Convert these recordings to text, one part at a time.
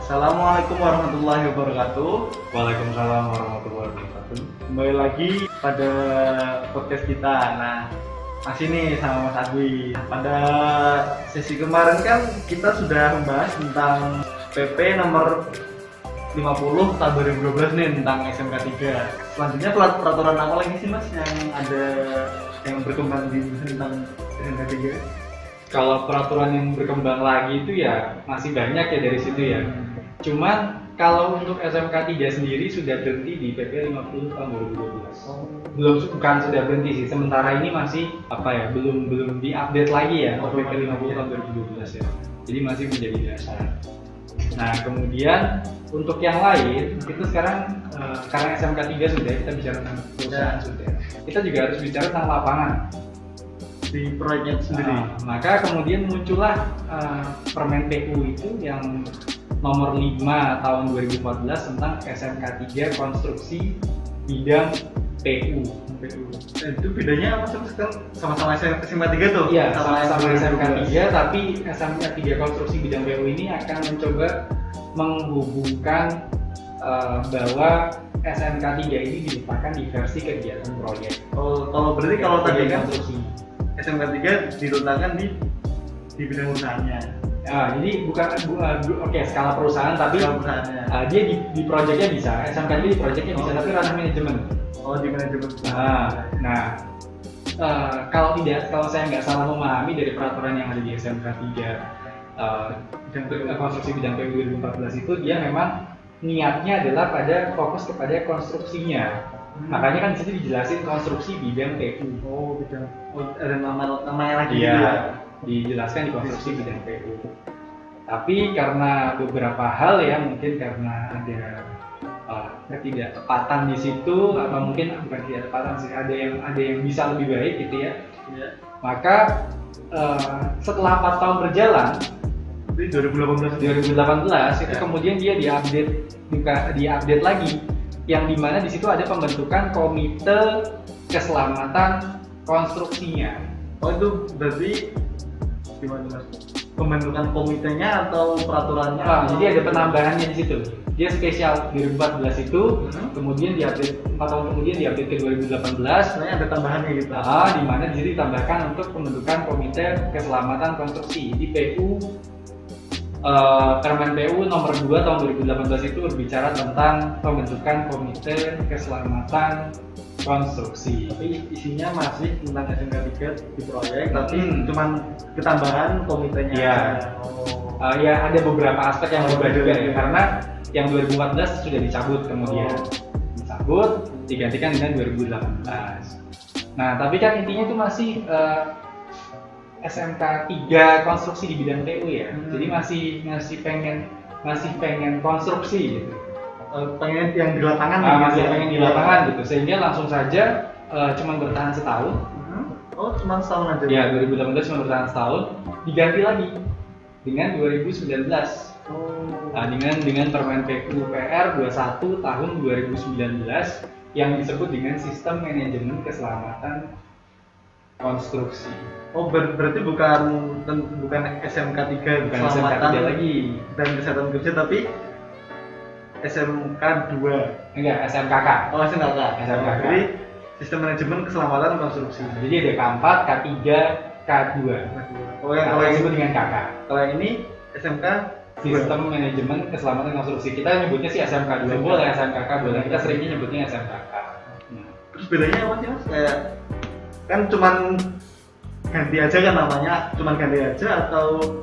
Assalamualaikum warahmatullahi wabarakatuh. Waalaikumsalam warahmatullahi wabarakatuh. Kembali lagi pada podcast kita. Nah, masih nih sama Mas Adwi. Pada sesi kemarin kan kita sudah membahas tentang PP nomor 50 tahun 2012 nih tentang SMK 3. Selanjutnya peraturan apa lagi sih Mas yang ada yang berkembang di tentang SMK 3? Kalau peraturan yang berkembang lagi itu ya masih banyak ya dari situ ya. Cuman kalau untuk SMK 3 sendiri sudah berhenti di PP 50 tahun 2012. Bukan sudah berhenti sih. Sementara ini masih belum diupdate lagi ya PP 50 tahun 2012 ya. Jadi masih menjadi dasar. Nah, kemudian untuk yang lain itu sekarang karena SMK 3 sudah kita bicara tentang perusahaan sudah. Kita juga harus bicara tentang lapangan Di proyeknya sendiri. Maka kemudian muncullah Permen PU itu yang nomor 5 tahun 2014 tentang SMK 3 konstruksi bidang PU. Itu bedanya apa sih sekarang sama-sama SMK 3 tuh? Iya, sama-sama SMK 3 tapi SMK 3 konstruksi bidang PU ini akan mencoba menghubungkan bahwa SMK 3 ini diletakkan di versi kegiatan proyek. Kalau berarti kalau tadi kan konstruksi. SMK 3 diletakkan di bidang usahanya. Jadi bukan skala perusahaan tapi dia di proyeknya bisa, SMK di proyeknya bisa tapi ranah manajemen. Di manajemen. Kalau saya nggak salah memahami dari peraturan yang ada di SMK 3 konstruksi bidang PU 2014 itu dia memang niatnya adalah fokus kepada konstruksinya. Makanya kan di situ dijelasin konstruksi bidang PU. Ada namanya lagi. Iya, dijelaskan di konstruksi bidang PU. Tapi karena beberapa hal ya, mungkin karena ada ketidaktepatan di situ atau mungkin bukan ketidaktepatan sih, ada yang bisa lebih baik gitu ya. Maka setelah 4 tahun berjalan di 2018 itu kemudian dia diupdate lagi, yang dimana di situ ada pembentukan komite keselamatan konstruksinya. Itu berarti gimana Mas? Pembentukan komitenya atau peraturannya? Jadi ada penambahannya di situ. Dia spesial 2014 itu, kemudian diupdate 4 tahun kemudian diupdate ke 2018. Sebenarnya ada tambahannya gitu. Di mana di situ ditambahkan untuk pembentukan komite keselamatan konstruksi di PU. Permen PU nomor 2 tahun 2018 itu berbicara tentang pembentukan komite keselamatan konstruksi. Tapi isinya masih tentang SMK 3 di proyek, tapi cuman ketambahan komitenya. Iya. Ya ada beberapa aspek yang berubah juga ya, karena yang 2014 sudah dicabut kemudian dicabut digantikan dengan 2018. Nah, tapi kan intinya itu masih SMK 3 konstruksi di bidang PU ya. Jadi masih pengen konstruksi gitu. Pengen yang di lapangan pengen di lapangan gitu. Sehingga langsung saja cuma bertahan setahun. Cuma setahun aja. Ya, 2018 cuma bertahan setahun, diganti lagi dengan 2019. Dengan Permen PU PR 21 tahun 2019 yang disebut dengan Sistem Manajemen Keselamatan Konstruksi. Berarti bukan SMK 3 bukan SMK 3 lagi dan kesehatan kerja, tapi SMK 2. Enggak, SMKK. SMKK. Jadi Sistem Manajemen Keselamatan Konstruksi. Jadi ada K4, K3, K2. Kalau yang disebut dengan KK. Kalau yang ini SMK Sistem Manajemen Keselamatan Konstruksi. Kita nyebutnya sih SMK 2 boleh, SMKK boleh. Kita seringnya nyebutnya SMKK. Terus bedanya apa sih Mas? Kayak kan cuman ganti aja kan namanya, cuman ganti aja atau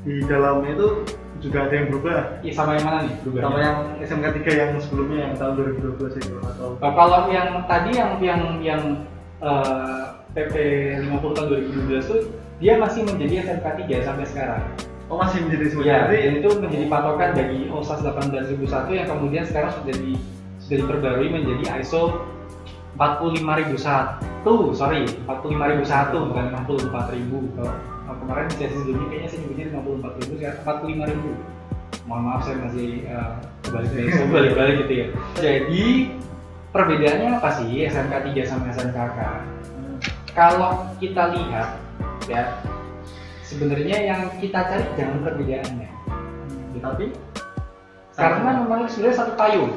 di dalamnya itu juga ada yang berubah? Iya, sama yang mana nih berubahnya? Sama yang SMK 3 yang sebelumnya yang tahun 2012 itu atau? Kalau yang tadi yang PP 50 tahun 2012 itu dia masih menjadi SMK 3 sampai sekarang. Masih menjadi seperti dan itu menjadi patokan bagi OSAS 18001 yang kemudian sekarang sudah diperbarui menjadi ISO 45001. 45001 bukan 64000. Kalau kemarin di sesi sebelumnya kayaknya saya nyebutnya 54000, sekarang 45000. Mohon maaf saya masih balik gitu ya. Jadi perbedaannya apa sih SMK 3 sama SMKK? Kalau kita lihat ya, sebenarnya yang kita cari jangan perbedaannya, tapi Karena memang sebenarnya satu payung.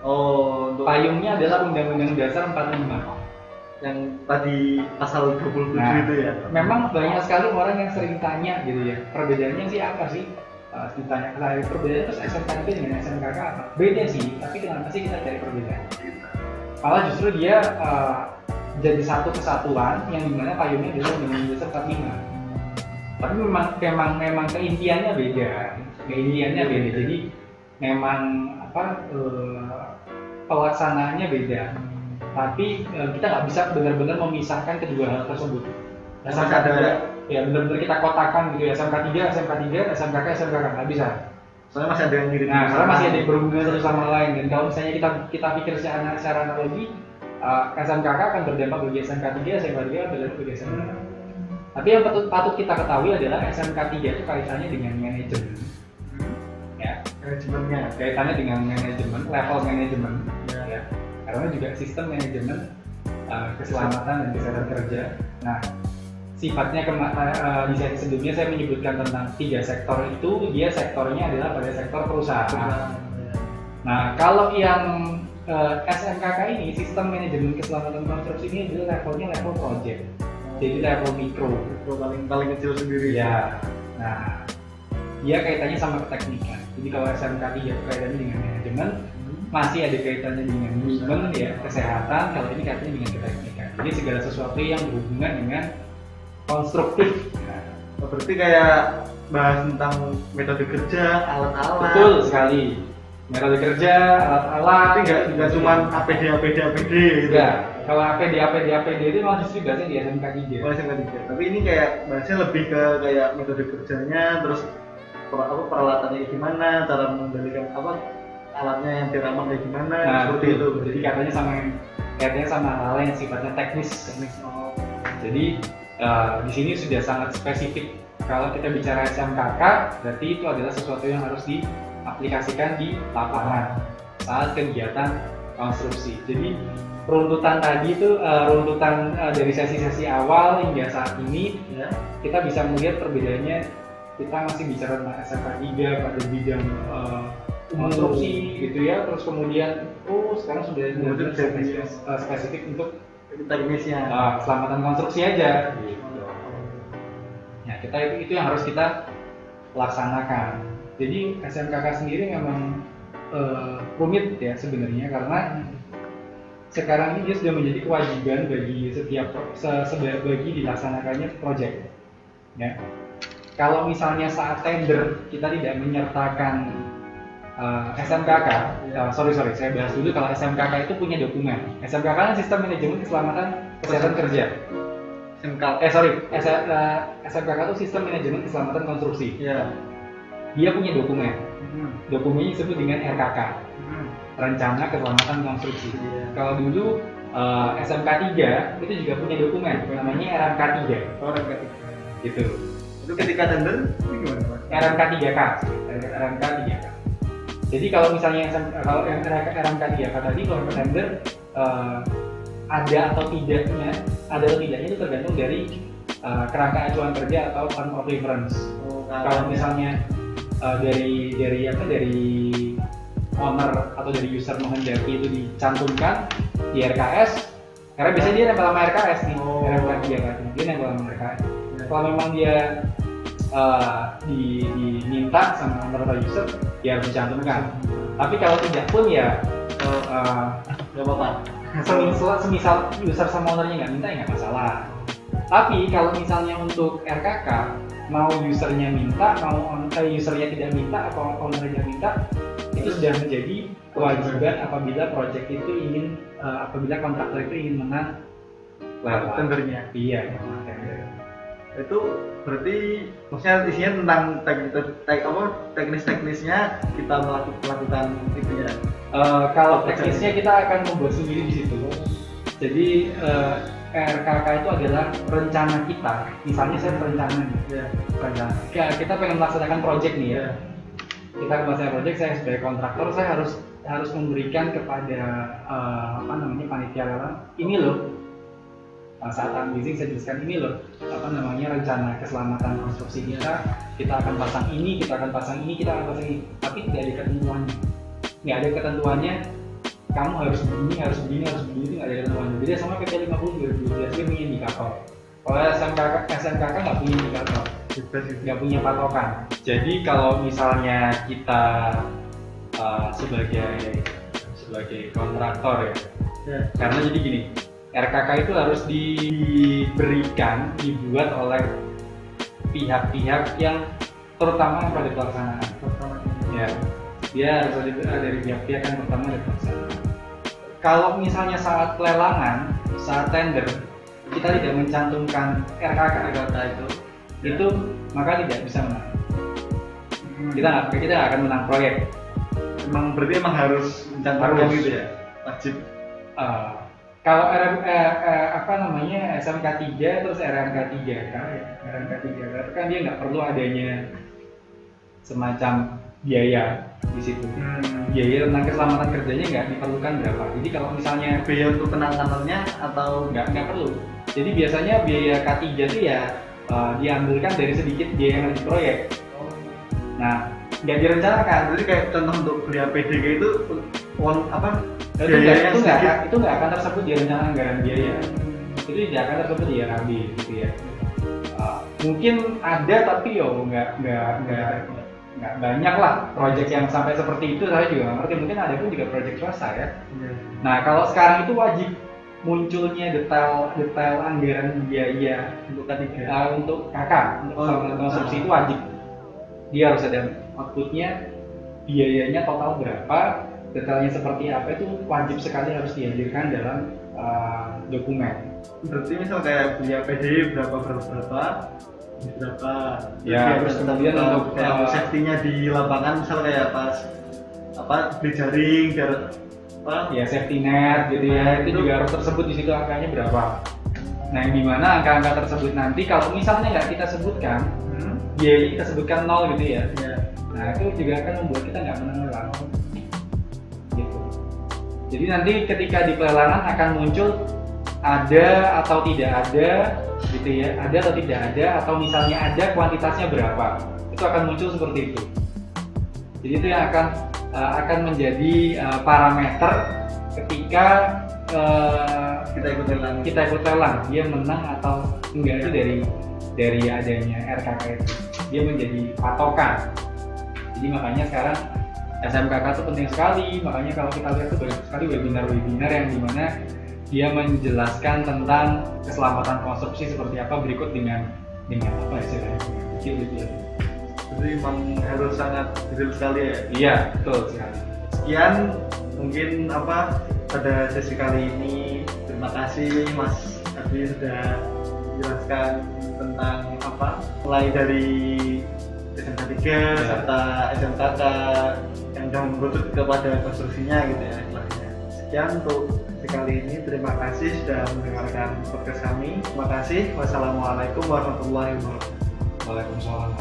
Oh, untuk Payungnya adalah Undang-Undang Dasar 45. yang tadi pasal 27 Nah, itu ya. memang banyak sekali orang yang sering tanya gitu ya, perbedaannya sih apa sih? Ditanya ke saya, perbedaannya terus SMKT dengan SMKK apa? Beda sih, tapi kenapa sih kita cari perbedaan? Malah justru dia jadi satu kesatuan yang dimana payungnya adalah Undang-Undang Dasar 45. Tapi memang keintiannya beda. Keintiannya beda. Jadi memang pelaksanaannya beda. Tapi kita nggak bisa benar-benar memisahkan kedua hal tersebut. Masih ada Ya benar-benar kita kotakan gitu ya, SMK 3, SMK 3, SMKK, SMKK, nggak bisa. soalnya masih ada yang mirip. Nah, karena masih ada yang berhubungan satu sama lain. Dan kalau misalnya kita pikir secara analogi, SMKK akan berdampak bagi SMK 3, SMK 3 berdampak bagi SMK. Tapi yang patut kita ketahui adalah SMK 3 itu kaitannya dengan manajemen. Ya, Manajemennya. kaitannya dengan manajemen, level manajemen. Ya. Ya. Karena juga sistem manajemen keselamatan dan kesehatan kerja. Nah, sifatnya di sesi sebelumnya saya menyebutkan tentang 3 sektor itu, dia sektornya adalah pada sektor perusahaan. Nah, kalau yang SMKK ini, sistem manajemen keselamatan konstruksi ini adalah levelnya level project, jadi level mikro. Itu paling kecil sendiri. Ya. Nah, dia kaitannya sama keteknikan. Jadi kalau SMK 3 kaitannya dengan manajemen, masih ada kaitannya dengan manajemen ya, kesehatan. Kalau ini kaitannya dengan keteknikan. Jadi segala sesuatu yang berhubungan dengan konstruktif. Oh, berarti kayak bahas tentang metode kerja, alat-alat. Betul sekali. Metode kerja, alat-alat. Tapi nggak cuma APD gitu. Enggak. Kalau APD itu malah justru bahasnya di SMK 3. Oh, SMK 3. Tapi ini kayak bahasnya lebih ke kayak metode kerjanya, terus peralatannya gimana, cara mengendalikan alatnya yang diramal kayak gimana, Nah, seperti itu. Jadi kaitannya sama hal yang sifatnya teknis. Oh. Jadi di sini sudah sangat spesifik. Kalau kita bicara SMKK, berarti itu adalah sesuatu yang harus diaplikasikan di lapangan saat kegiatan konstruksi. Jadi runtutan tadi itu dari sesi-sesi awal hingga saat ini Ya. kita bisa melihat perbedaannya. Kita masih bicara tentang SMK 3 pada bidang konstruksi gitu ya. Terus kemudian sekarang sudah spesifik untuk Teknisnya. keselamatan konstruksi aja gitu. Ya, itu yang harus kita laksanakan. Jadi SMKK sendiri memang rumit ya sebenarnya, karena sekarang ini dia sudah menjadi kewajiban bagi setiap bagi dilaksanakannya proyek. Ya. Kalau misalnya saat tender kita tidak menyertakan SMKK, saya bahas dulu. Kalau SMKK itu punya dokumen. SMKK kan Sistem Manajemen Keselamatan Kesehatan Kerja. SMKK itu Sistem Manajemen Keselamatan Konstruksi. Ya. Dia punya dokumen. Dokumennya disebut dengan RKK, Rencana Keselamatan Konstruksi. Kalau dulu SMK 3 itu juga punya dokumen, namanya RMK 3. Oh, RMK 3. Gitu. Itu ketika tender itu gimana, Pak? RMK 3K. RMK 3K. Jadi kalau misalnya kalau yang RMK 3K tadi, kalau tender ada atau tidaknya itu tergantung dari kerangka acuan kerja atau term of reference. Kalau misalnya dari owner atau dari user menghendaki itu dicantumkan di RKS, karena biasanya dia nempel sama RKS nih. RMK 3K dia nempel sama RKS. Kalau memang dia diminta sama owner atau user, ya harus dicantumkan. Tapi kalau tidak pun ya nggak apa-apa. Semisal user sama ownernya nggak minta ya nggak masalah. Tapi kalau misalnya untuk RKK, mau usernya minta, usernya tidak minta atau ownernya minta, itu sudah menjadi kewajiban apabila project itu apabila kontraktor itu ingin menang tendernya. Iya, menang tender. Itu berarti maksudnya isinya tentang teknis-teknisnya kita melakukan itu ya. Kalau teknisnya kita akan membuat sendiri di situ. Jadi RKK itu adalah rencana kita. Misalnya saya berencana nih, rencana. Kita pengen melaksanakan project nih ya. Kita melaksanakan project, saya sebagai kontraktor saya harus memberikan kepada panitia lelang ini loh saat unboxing saya jelaskan ini loh apa namanya rencana keselamatan konstruksi kita akan pasang ini, kita akan pasang ini, kita akan pasang ini, tapi tidak ada ketentuannya, nggak ada ketentuannya kamu harus begini, harus begini, harus begini, itu nggak ada ketentuannya. Beda sama PP 50 2012 dia punya indikator. Kalau SMKK nggak punya indikator, nggak punya patokan. Jadi kalau misalnya kita sebagai kontraktor ya, karena jadi gini, RKK itu harus dibuat oleh pihak-pihak yang terutama yang pada pelaksanaan. Ya, dia harus dari pihak-pihak yang pertama dari pelaksanaan. Kalau misalnya saat pelelangan, saat tender, kita tidak mencantumkan RKK itu maka tidak bisa menang. Kita nggak akan menang proyek. Berarti emang harus mencantumkan gitu ya, wajib. Kalau SMK 3 terus RMK 3 kan dia nggak perlu adanya semacam biaya di situ. Biaya tentang keselamatan kerjanya nggak diperlukan berapa. Jadi kalau misalnya biaya untuk penanganannya atau nggak perlu. Jadi biasanya biaya K3 itu ya diambilkan dari sedikit biaya yang di proyek. Nah, nggak direncanakan. Jadi kayak contoh untuk beli APD itu itu nggak akan tersebut di rencana anggaran biaya. Itu tidak akan tersebut di RAB gitu ya. Mungkin ada tapi nggak banyak lah proyek yang sampai seperti itu. Saya juga nggak ngerti, mungkin ada pun juga proyek swasta ya. Nah kalau sekarang itu wajib munculnya detail anggaran biaya untuk untuk KK untuk konstruksi itu wajib. Dia harus ada outputnya, biayanya total berapa, detailnya seperti apa, itu wajib sekali harus dihadirkan dalam dokumen. Berarti misal kayak beli APD berapa ya, terus kemudian untuk safety-nya di lapangan, misal kayak pas beli jaring ya safety net gitu ya, itu juga harus tersebut di situ angkanya berapa. Nah yang dimana angka-angka tersebut nanti kalau misalnya nggak kita sebutkan, biaya kita sebutkan 0 gitu ya. Nah itu juga akan membuat kita nggak menang gitu. Jadi nanti ketika di pelelangan akan muncul ada atau tidak ada gitu ya, ada atau tidak ada, atau misalnya ada kuantitasnya berapa, itu akan muncul seperti itu. Jadi itu yang akan menjadi parameter ketika kita ikut lelang dia menang atau enggak itu dari adanya RKK itu, dia menjadi patokan. Jadi makanya sekarang SMKK itu penting sekali. Makanya kalau kita lihat tuh banyak sekali webinar yang dimana dia menjelaskan tentang keselamatan konstruksi seperti apa berikut dengan apa istilahnya kecil gitu ya. Jadi memang harus sangat detail sekali ya. Iya betul sekali. Sekian mungkin pada sesi kali ini. Terima kasih Mas Adi sudah menjelaskan tentang mulai dari SMK 3 serta SMKK yang sudah mengerucut kepada konstruksinya gitu ya. Sekian untuk sekali ini, terima kasih sudah mendengarkan podcast kami. Terima kasih. Wassalamualaikum warahmatullahi wabarakatuh. Waalaikumsalam.